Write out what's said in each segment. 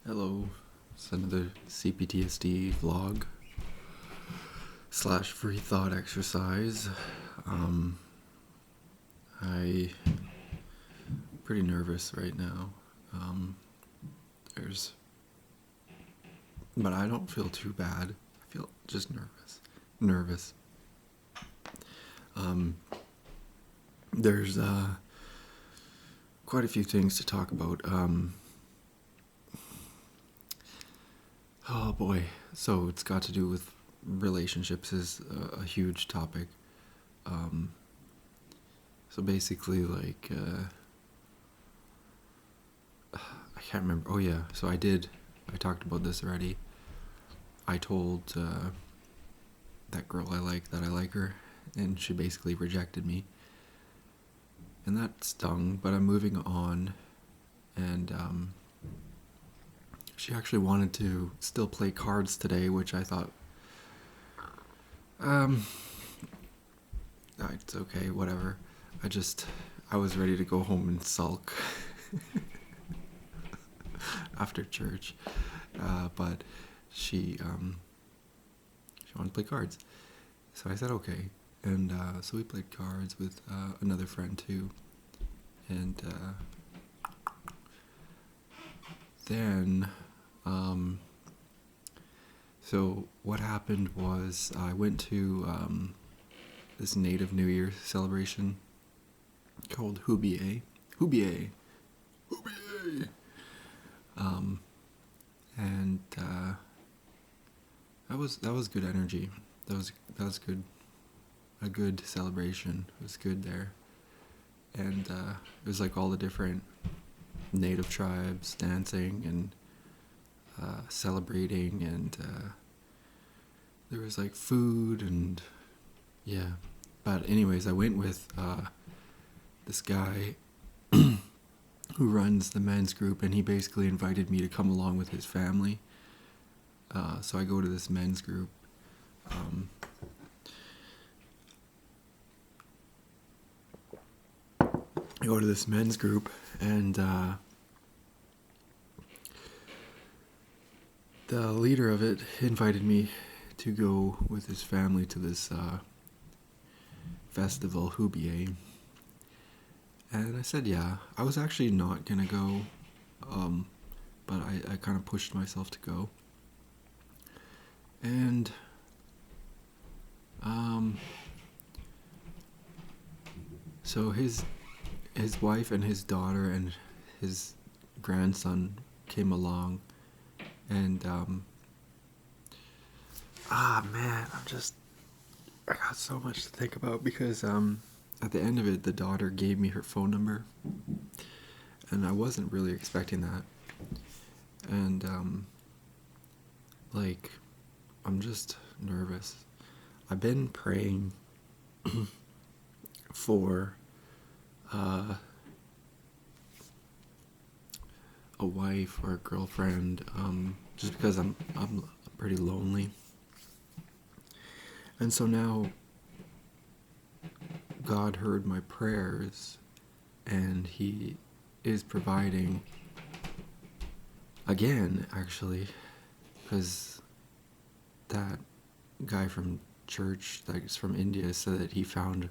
Hello, it's another Cptsd vlog / free thought exercise. I pretty nervous right now. There's, but I don't feel too bad. I feel just nervous. There's quite a few things to talk about. Oh boy, so it's got to do with relationships is a huge topic. So basically, like, I can't remember. Oh yeah, so I talked about this already. I told that girl I like her, and she basically rejected me. And that stung, but I'm moving on, and she actually wanted to still play cards today, which I thought, it's okay, whatever. I was ready to go home and sulk after church, but she wanted to play cards, so I said okay, and so we played cards with another friend too, and then so what happened was I went to this Native New Year celebration called Hubiye, and that was good energy. That was good, a good celebration. It was good there, and it was like all the different native tribes dancing and celebrating, and there was like food and yeah. But anyways, I went with this guy who runs the men's group, and he basically invited me to come along with his family. So I go to this men's group. And the leader of it invited me to go with his family to this festival, Hubiye. And I said yeah. I was actually not gonna go, but I kind of pushed myself to go. And so his wife and his daughter and his grandson came along, and man, I got so much to think about, because at the end of it, the daughter gave me her phone number, and I wasn't really expecting that. And like, I'm just nervous. I've been praying for a wife or a girlfriend, just because I'm pretty lonely. And so now God heard my prayers, and he is providing again, actually, because that guy from church that's from India said that he found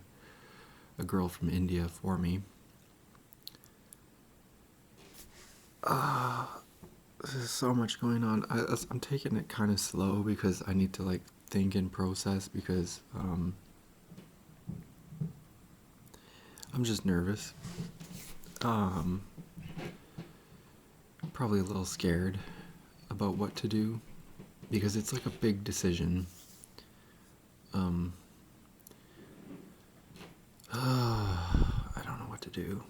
a girl from India for me. There's so much going on. I'm taking it kind of slow because I need to like think and process, because I'm just nervous. Probably a little scared about what to do, because it's like a big decision. I don't know what to do.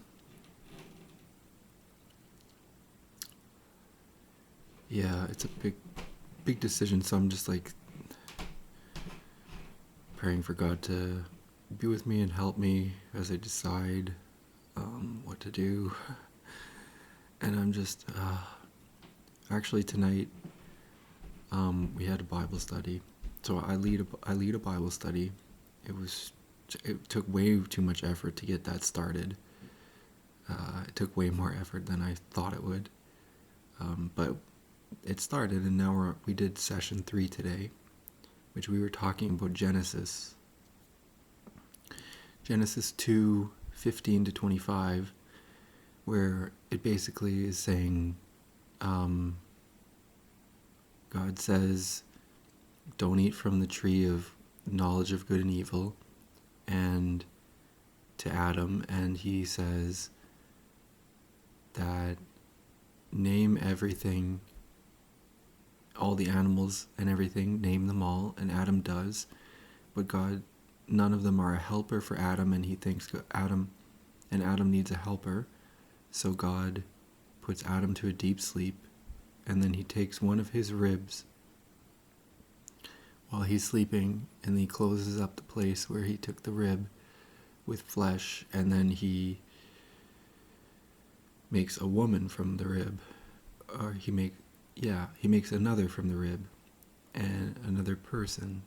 Yeah, it's a big decision, so I'm just like praying for God to be with me and help me as I decide what to do. And I'm just actually tonight we had a Bible study. So I lead a Bible study. It took way too much effort to get that started. It took way more effort than I thought it would. But it started, and now we did session 3 today, which we were talking about Genesis 2:15 to 25, where it basically is saying, God says, don't eat from the tree of knowledge of good and evil, and to Adam, and he says that name everything, all the animals and everything, name them all, and Adam does, but God, none of them are a helper for Adam, and he thinks Adam needs a helper, so God puts Adam to a deep sleep, and then he takes one of his ribs while he's sleeping, and he closes up the place where he took the rib with flesh, and then he makes a woman from the rib, or he makes another from the rib, and another person,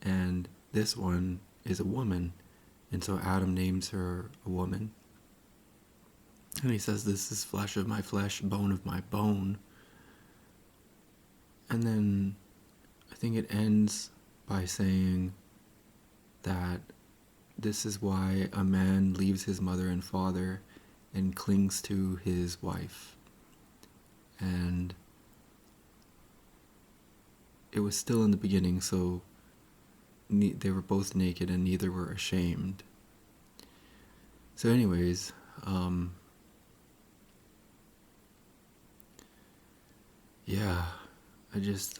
and this one is a woman, and so Adam names her a woman, and he says, this is flesh of my flesh, bone of my bone. And then I think it ends by saying that this is why a man leaves his mother and father and clings to his wife. And it was still in the beginning, so they were both naked and neither were ashamed. So anyways, yeah, I guess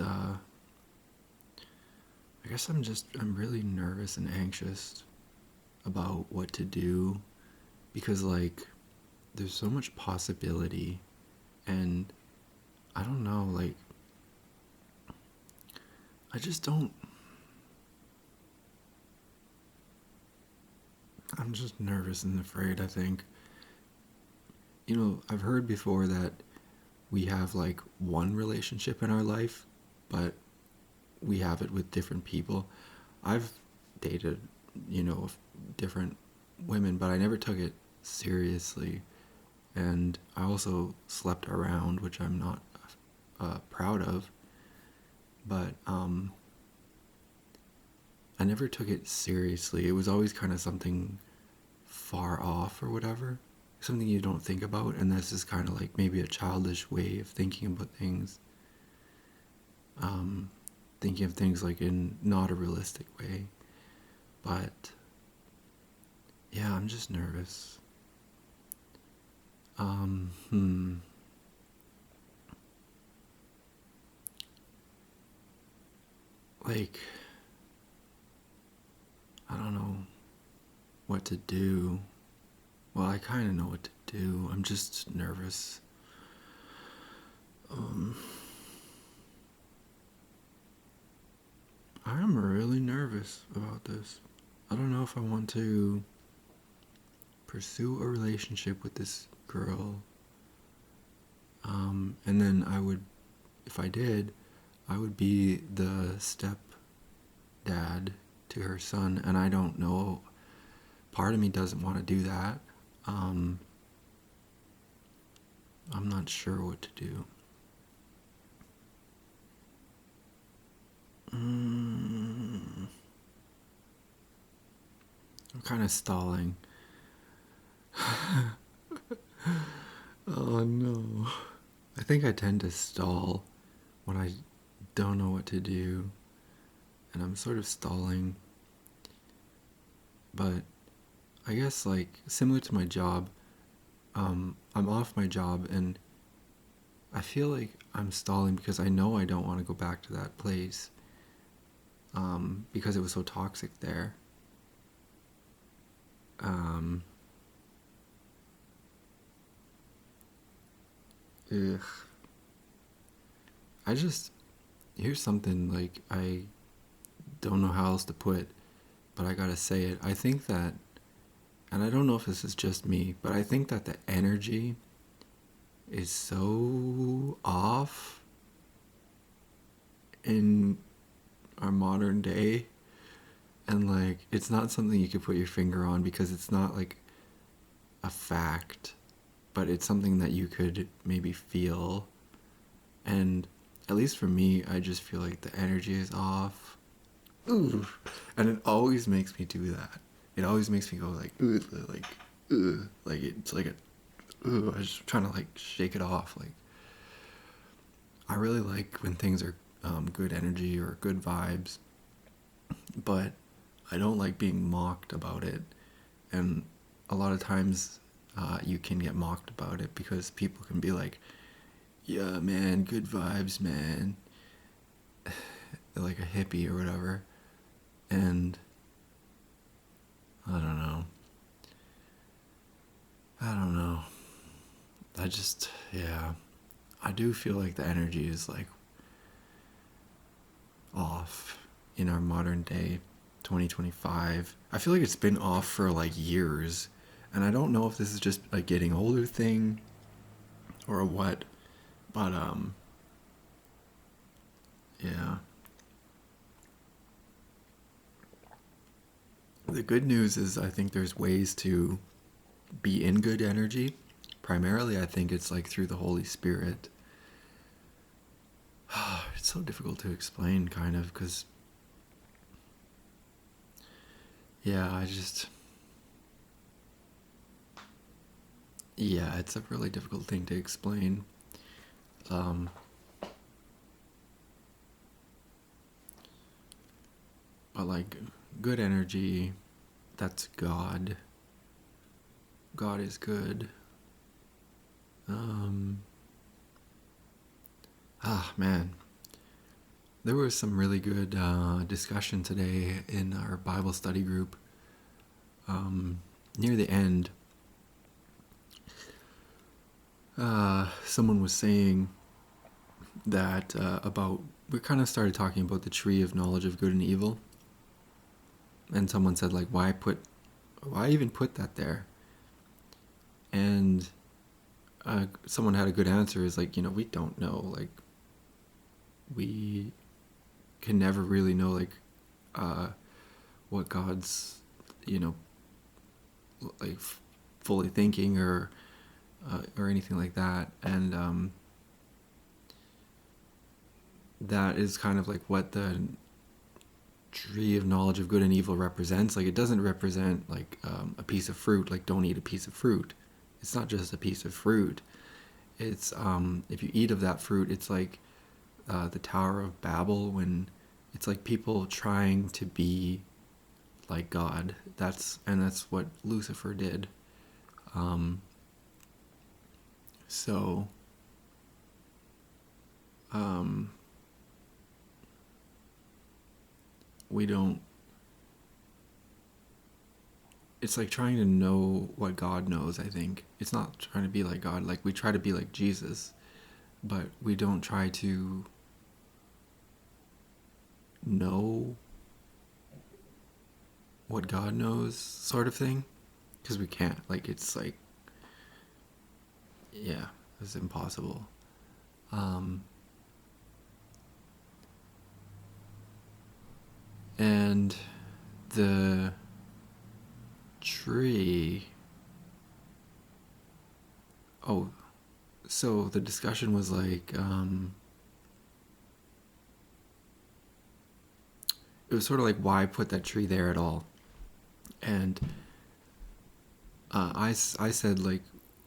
I'm really nervous and anxious about what to do, because like there's so much possibility, and I don't know, like I just don't, I'm just nervous and afraid, I think. You know, I've heard before that we have like one relationship in our life, but we have it with different people. I've dated, different women, but I never took it seriously. And I also slept around, which I'm not proud of. But I never took it seriously. It was always kind of something far off or whatever. Something you don't think about, and this is kind of like maybe a childish way of thinking about things. Thinking of things like in not a realistic way. But yeah, I'm just nervous. Like, I don't know what to do. Well, I kind of know what to do. I'm just nervous. I'm really nervous about this. I don't know if I want to pursue a relationship with this girl. And then if I did, I would be the step dad to her son, and I don't know. Part of me doesn't want to do that. I'm not sure what to do. I'm kind of stalling. Oh no. I think I tend to stall when I don't know what to do, and I'm sort of stalling. But I guess like similar to my job, I'm off my job, and I feel like I'm stalling because I know I don't want to go back to that place, because it was so toxic there. Ugh. Here's something like I don't know how else to put, but I gotta say it. I think that, and I don't know if this is just me, but I think that the energy is so off in our modern day, and like it's not something you could put your finger on because it's not like a fact, but it's something that you could maybe feel. And at least for me, I just feel like the energy is off. Ooh. And it always makes me do that. It always makes me go like, ooh, like, ooh. Like it's like a, ooh, I was just trying to like shake it off. Like, I really like when things are good energy or good vibes, but I don't like being mocked about it. And a lot of times you can get mocked about it because people can be like, yeah, man, good vibes, man. Like a hippie or whatever. And I don't know. I don't know. I just, yeah. I do feel like the energy is like off in our modern day, 2025. I feel like it's been off for like years. And I don't know if this is just a getting older thing or what. But, yeah. The good news is I think there's ways to be in good energy. Primarily, I think it's like through the Holy Spirit. It's so difficult to explain, kind of, because, yeah, yeah, it's a really difficult thing to explain. Um, but, like, good energy, that's God. God is good. Man. There was some really good discussion today in our Bible study group. Near the end, someone was saying that we kind of started talking about the tree of knowledge of good and evil. And someone said, like, why even put that there? And someone had a good answer, is like, we don't know. Like, we can never really know, like, what God's, like, fully thinking or anything like that. And that is kind of like what the tree of knowledge of good and evil represents. Like, it doesn't represent like a piece of fruit. Like, don't eat a piece of fruit. It's not just a piece of fruit. It's if you eat of that fruit, it's like the Tower of Babel, when it's like people trying to be like God. That's what Lucifer did. So we don't. It's like trying to know what God knows. I think it's not trying to be like God. Like, we try to be like Jesus, but we don't try to know what God knows, sort of thing, because we can't. Like, it's like, yeah, it's impossible. And the tree. Oh, so the discussion was like, it was sort of like, why put that tree there at all? And I said, like,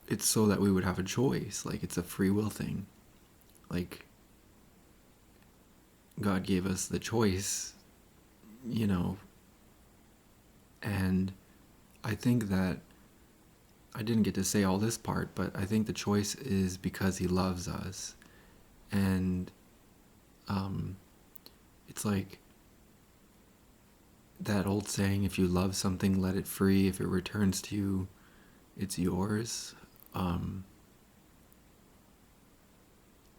it's so that we would have a choice. Like, it's a free will thing. Like, God gave us the choice, and I think that I didn't get to say all this part, but I think the choice is because he loves us. And it's like that old saying, if you love something, let it free. If it returns to you, it's yours.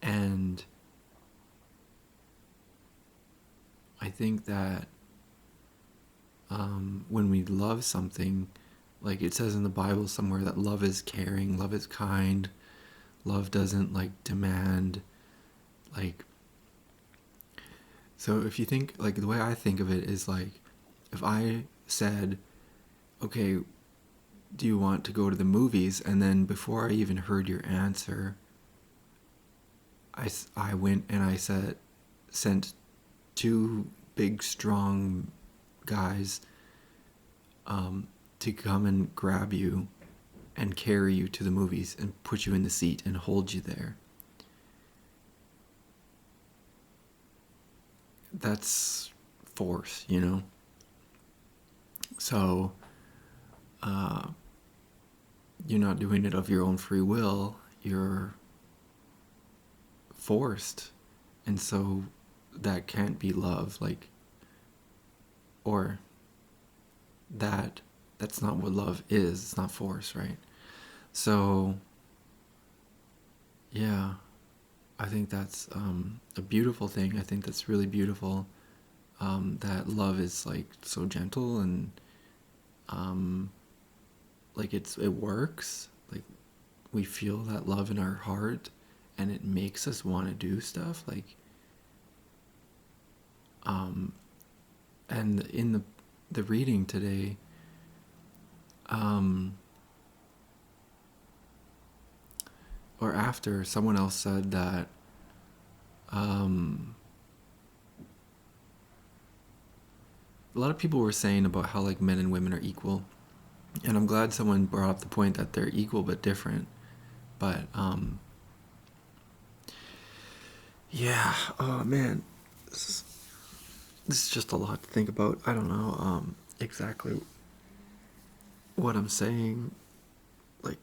And I think that when we love something, like it says in the Bible somewhere, that love is caring, love is kind, love doesn't like demand, like. So if you think, like, the way I think of it is like, if I said, okay, do you want to go to the movies? And then before I even heard your answer, I went and I sent two big strong guys to come and grab you and carry you to the movies and put you in the seat and hold you there. That's force, you know? So, you're not doing it of your own free will, you're forced. And so that can't be love, like, or that's not what love is. It's not force, right? So, yeah, I think that's a beautiful thing. I think that's really beautiful. That love is like so gentle and like it works. Like we feel that love in our heart, and it makes us want to do stuff. Like, and in the reading today, or after, someone else said that a lot of people were saying about how like men and women are equal, and I'm glad someone brought up the point that they're equal but different. But yeah, oh man, this is just a lot to think about. I don't know exactly what I'm saying, like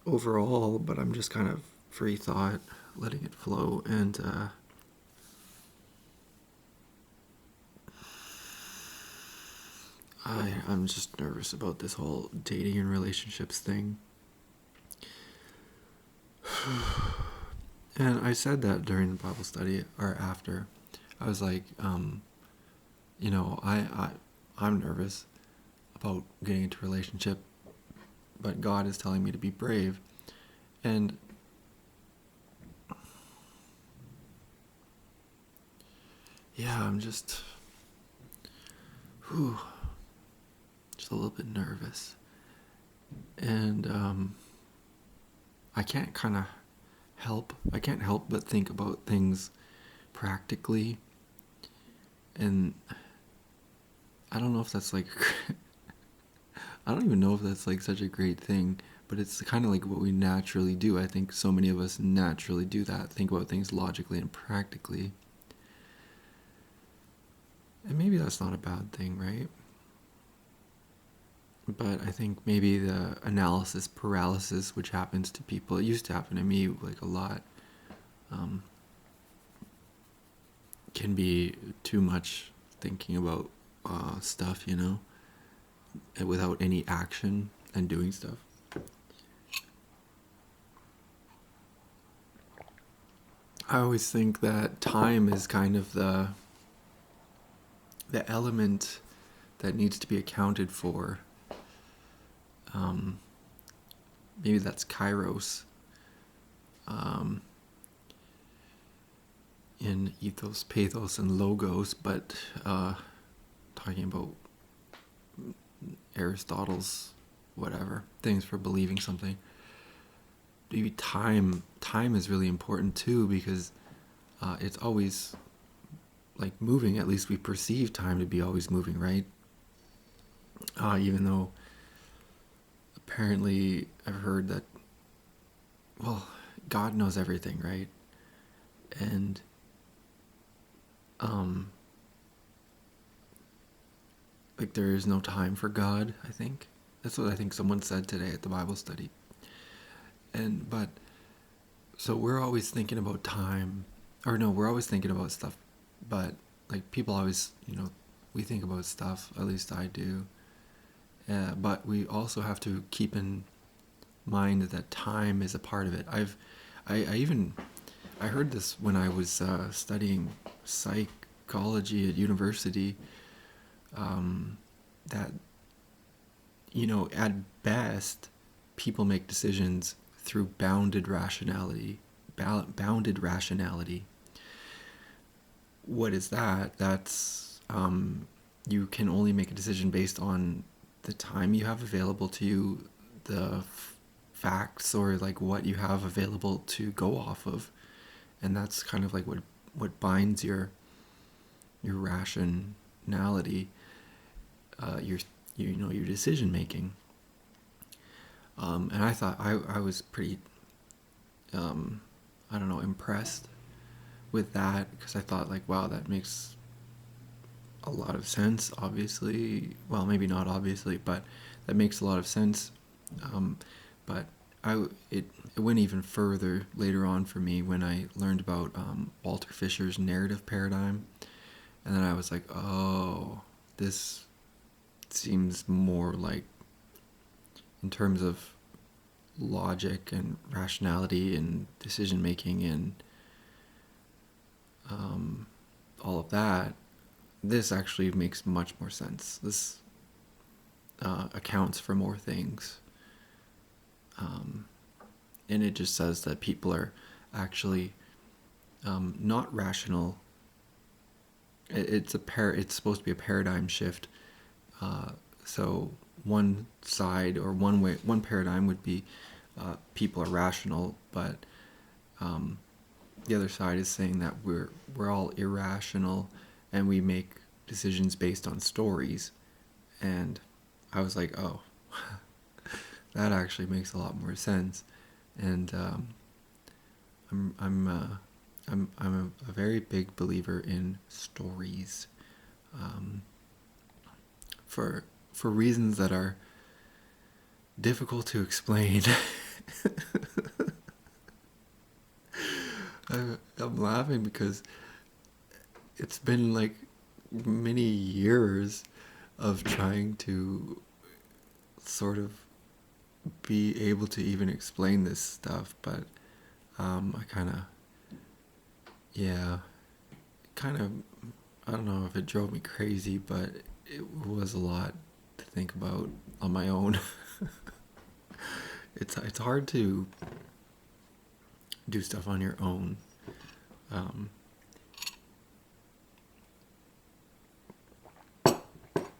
overall, but I'm just kind of free thought, letting it flow, and I'm just nervous about this whole dating and relationships thing. And I said that during the Bible study or after. I was like, you know, I'm nervous about getting into a relationship, but God is telling me to be brave. And yeah, I'm just a little bit nervous. And I can't help but think about things practically. And I don't know if that's like I don't even know if that's like such a great thing, but it's kind of like what we naturally do. I think so many of us naturally do that, think about things logically and practically. And maybe that's not a bad thing, right? But I think maybe the analysis paralysis, which happens to people, it used to happen to me like a lot, can be too much thinking about stuff, you know, without any action and doing stuff. I always think that time is kind of the element that needs to be accounted for. Maybe that's kairos in ethos, pathos, and logos, but talking about Aristotle's whatever things for believing something. Maybe time is really important too, because it's always like moving. At least we perceive time to be always moving, right? Even though apparently I've heard that, well, God knows everything, right? And like there is no time for God, I think. That's what I think someone said today at the Bible study. But so we're always thinking about time, or no, we're always thinking about stuff, but like people always, you know, we think about stuff, at least I do. But we also have to keep in mind that time is a part of it. I heard this when I was studying psychology at university, that, you know, at best, people make decisions through bounded rationality. Bounded rationality. What is that? That's you can only make a decision based on the time you have available to you, the facts, or like what you have available to go off of. and that's kind of like what binds your rationality, your your decision making. And I thought I was pretty I don't know, impressed with that, because I thought like, wow, that makes a lot of sense. Obviously, well, maybe not obviously, but that makes a lot of sense. But it went even further later on for me when I learned about Walter Fisher's narrative paradigm, and then I was like, oh, this seems more like, in terms of logic and rationality and decision making and all of that, this actually makes much more sense. This accounts for more things. And it just says that people are actually not rational. It's supposed to be a paradigm shift. So one side, or one paradigm would be people are rational, but the other side is saying that we're all irrational and we make decisions based on stories. And I was like, oh, that actually makes a lot more sense. And I'm a very big believer in stories, for reasons that are difficult to explain. I'm laughing because it's been like many years of trying to sort of be able to even explain this stuff, but I kind of, I don't know if it drove me crazy, but it was a lot to think about on my own. It's hard to do stuff on your own.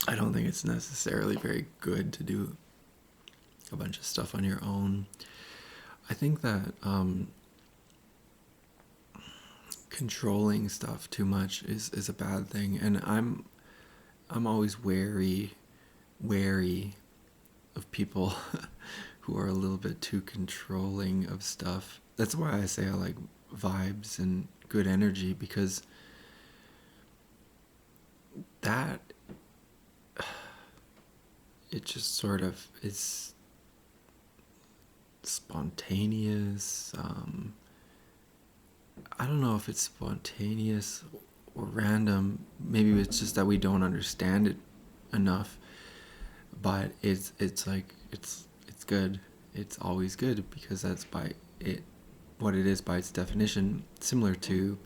I don't think it's necessarily very good to do a bunch of stuff on your own. I think that controlling stuff too much is a bad thing, and I'm always wary of people who are a little bit too controlling of stuff. That's why I say I like vibes and good energy, because that, it just sort of is spontaneous. I don't know if it's spontaneous or random. Maybe it's just that we don't understand it enough. But it's like it's good. It's always good, because that's what it is by its definition. Similar to,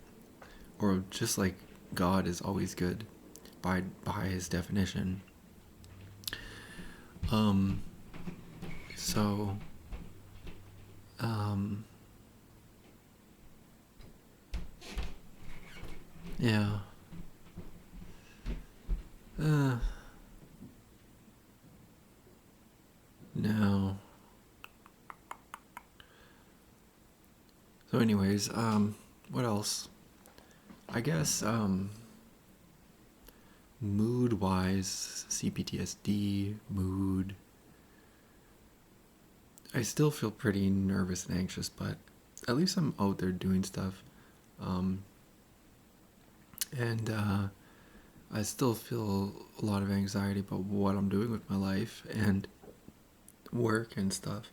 or just like God is always good by his definition. So yeah. No. So anyways, what else? I guess, mood-wise, Cptsd, mood. I still feel pretty nervous and anxious, but at least I'm out there doing stuff. And I still feel a lot of anxiety about what I'm doing with my life and work and stuff.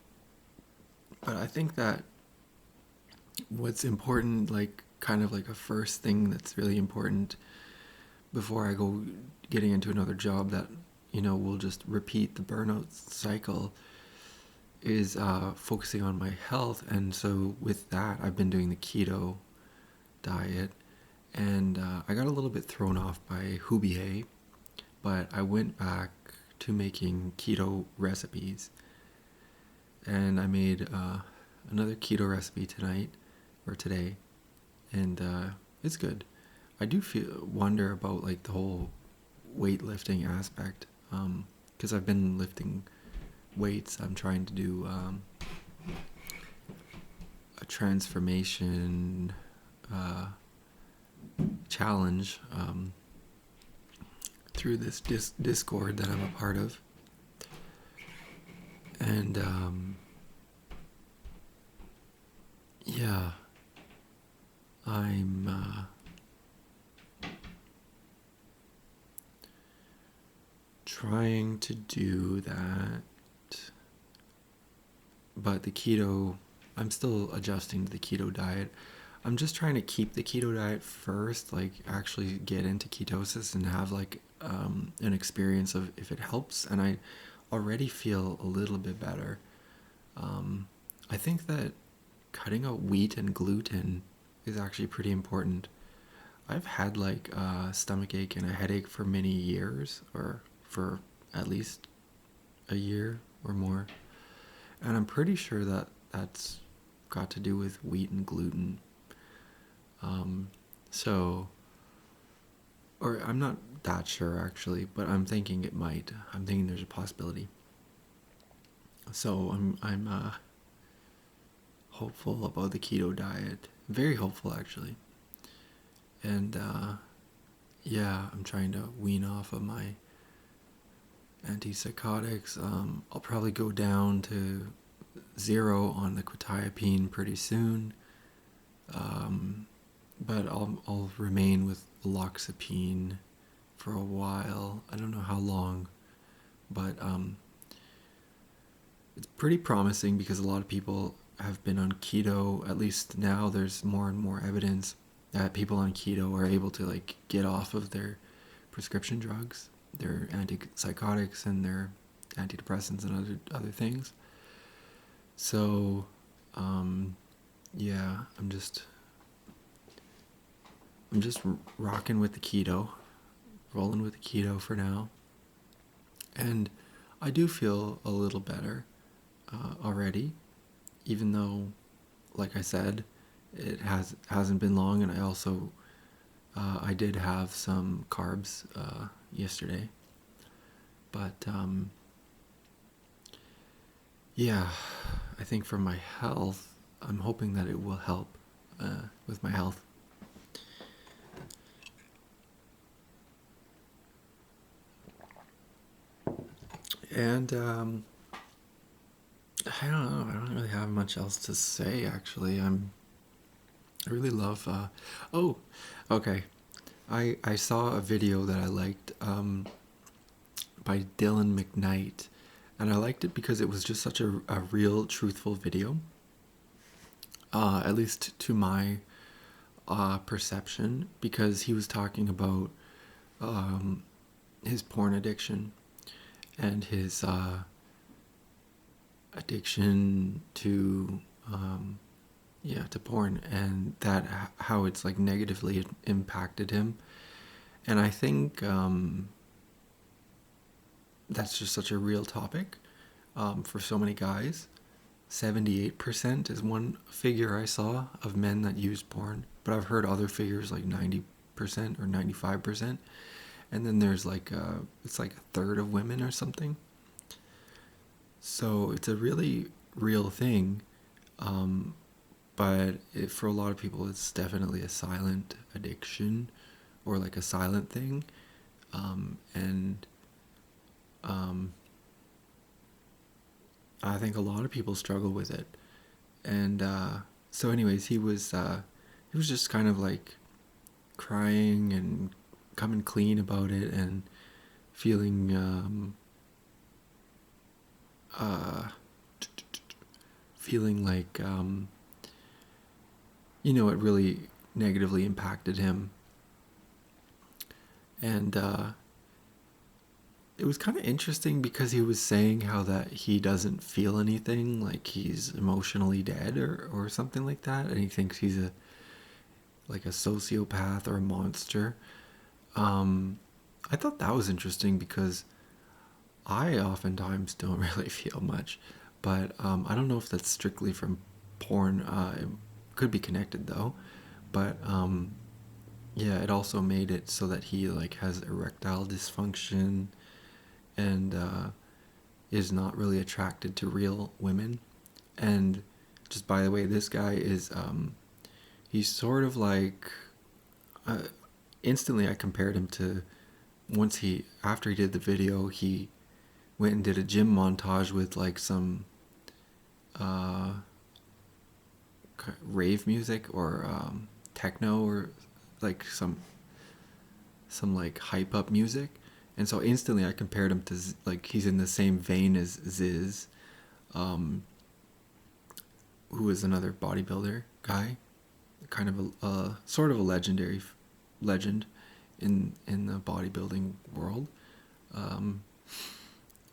But I think that what's important, like kind of like a first thing that's really important before I go getting into another job that, will just repeat the burnout cycle, is focusing on my health. And so with that, I've been doing the keto diet, and I got a little bit thrown off by Hubier, but I went back to making keto recipes, and I made another keto recipe today, and it's good. I do wonder about like the whole weightlifting aspect, because I've been lifting weights. I'm trying to do a transformation challenge through this Discord that I'm a part of. And yeah, I'm trying to do that, but I'm still adjusting to the keto diet. I'm just trying to keep the keto diet first, like actually get into ketosis and have like an experience of if it helps. And I already feel a little bit better. I think that cutting out wheat and gluten is actually pretty important. I've had like a stomach ache and a headache for many years, or for at least a year or more. And I'm pretty sure that that's got to do with wheat and gluten. So, or I'm not that sure actually, but I'm thinking it might. I'm thinking there's a possibility. So I'm hopeful about the keto diet. Very hopeful actually. And yeah, I'm trying to wean off of my antipsychotics. I'll probably go down to 0 on the quetiapine pretty soon. But I'll remain with loxapine for a while. I don't know how long, but it's pretty promising because a lot of people have been on keto. At least now there's more and more evidence that people on keto are able to like get off of their prescription drugs, their antipsychotics and their antidepressants and other things. So yeah, I'm just rocking with the keto, rolling with the keto for now. And I do feel a little better already, even though, like I said, it hasn't been long. And I also I did have some carbs yesterday, but yeah, I think for my health, I'm hoping that it will help with my health. And I don't know. I don't really have much else to say. Actually, I really love. Oh, okay. I saw a video that I liked by Dylan McKnight, and I liked it because it was just such a real, truthful video. At least to my perception, because he was talking about his porn addiction and his addiction to to porn, and that how it's like negatively impacted him. And I think that's just such a real topic for so many guys. 78% is one figure I saw of men that use porn, but I've heard other figures like 90% or 95%. And then there's like it's like a third of women or something. So it's a really real thing, but for a lot of people it's definitely a silent addiction, or like a silent thing, and I think a lot of people struggle with it. And so anyways, he was just kind of like crying and coming clean about it, and feeling feeling like it really negatively impacted him. And it was kind of interesting because he was saying how that he doesn't feel anything, like he's emotionally dead or something like that, and he thinks he's like a sociopath or a monster. I thought that was interesting because I oftentimes don't really feel much, but I don't know if that's strictly from porn. It could be connected though, but yeah, it also made it so that he like has erectile dysfunction, and is not really attracted to real women. And just by the way, this guy is he's sort of like, instantly I compared him to, after he did the video, he went and did a gym montage with like some uh, rave music or techno, or like some like hype up music. And so instantly I compared him to like, he's in the same vein as Ziz, who is another bodybuilder guy, kind of a sort of a legend in the bodybuilding world,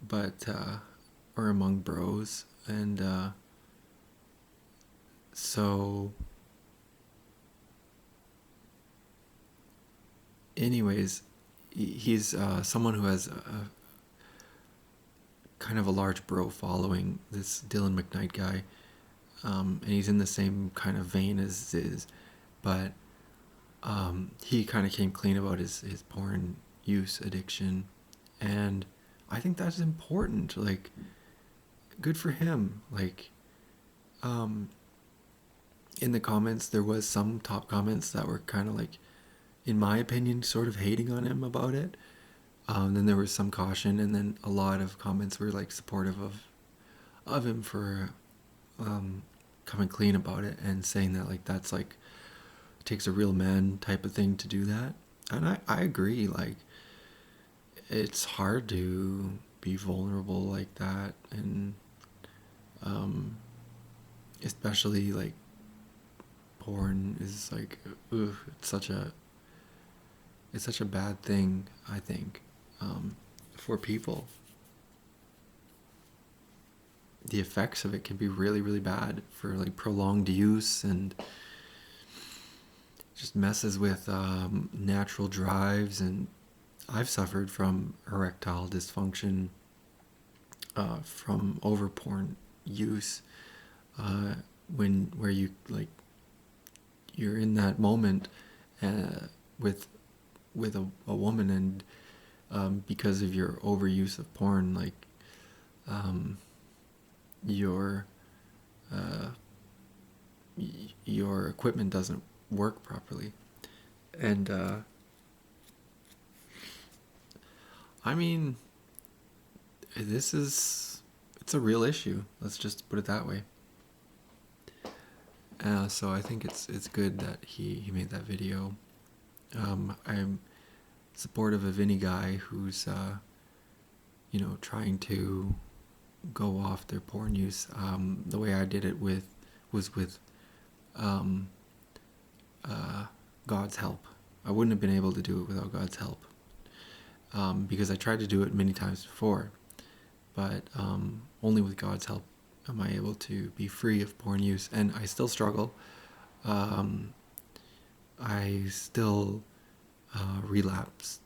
but or among bros. And so anyways, he's someone who has a kind of a large bro following, this Dylan McKnight guy, and he's in the same kind of vein as Ziz, but he kind of came clean about his porn use addiction, and I think that's important. Like, good for him. Like, in the comments, there was some top comments that were kind of like, in my opinion, sort of hating on him about it. Then there was some caution, and then a lot of comments were like supportive of him for coming clean about it, and saying that like, that's like, it takes a real man type of thing to do that. And I agree. Like, it's hard to be vulnerable like that, and especially like porn is like, ugh, it's such a bad thing, I think, for people. The effects of it can be really, really bad for like prolonged use, and just messes with natural drives. And I've suffered from erectile dysfunction from over porn use, where you like, you're in that moment with a woman, and because of your overuse of porn, like your equipment doesn't work properly. And I mean, it's a real issue. Let's just put it that way. So I think it's good that he made that video. I'm supportive of any guy who's trying to go off their porn use. The way I did it was with God's help. I wouldn't have been able to do it without God's help, because I tried to do it many times before, but only with God's help am I able to be free of porn use. And I still struggle. I still relapse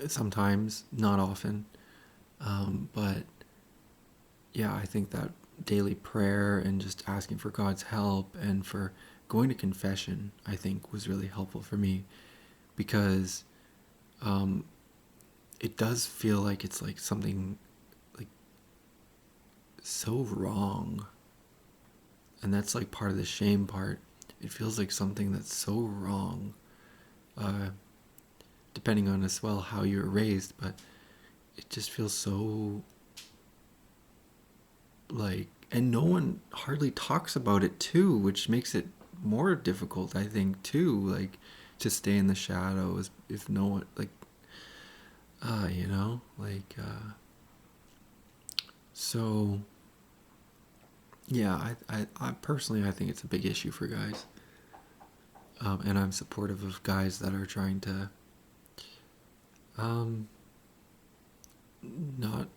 sometimes, not often, but yeah, I think that daily prayer and just asking for God's help, and for going to confession, I think was really helpful for me, because it does feel like it's like something like so wrong, and that's like part of the shame part. It feels like something that's so wrong, depending on as well how you were raised, but it just feels so like, and no one hardly talks about it too, which makes it more difficult, I think, too, like, to stay in the shadows if no one, like, so yeah, I personally, I think it's a big issue for guys, and I'm supportive of guys that are trying to not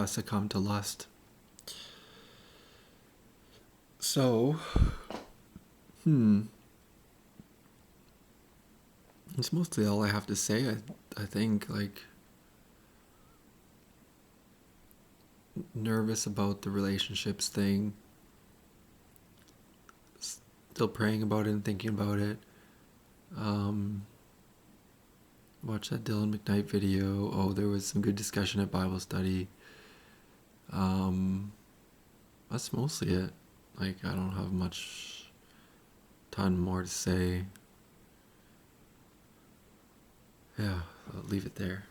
succumb to lust. So, it's mostly all I have to say. I think, like, nervous about the relationships thing. Still praying about it and thinking about it. Watch that Dylan McKnight video. Oh, there was some good discussion at Bible study. that's mostly it. Like, I don't have much ton more to say. Yeah, I'll leave it there.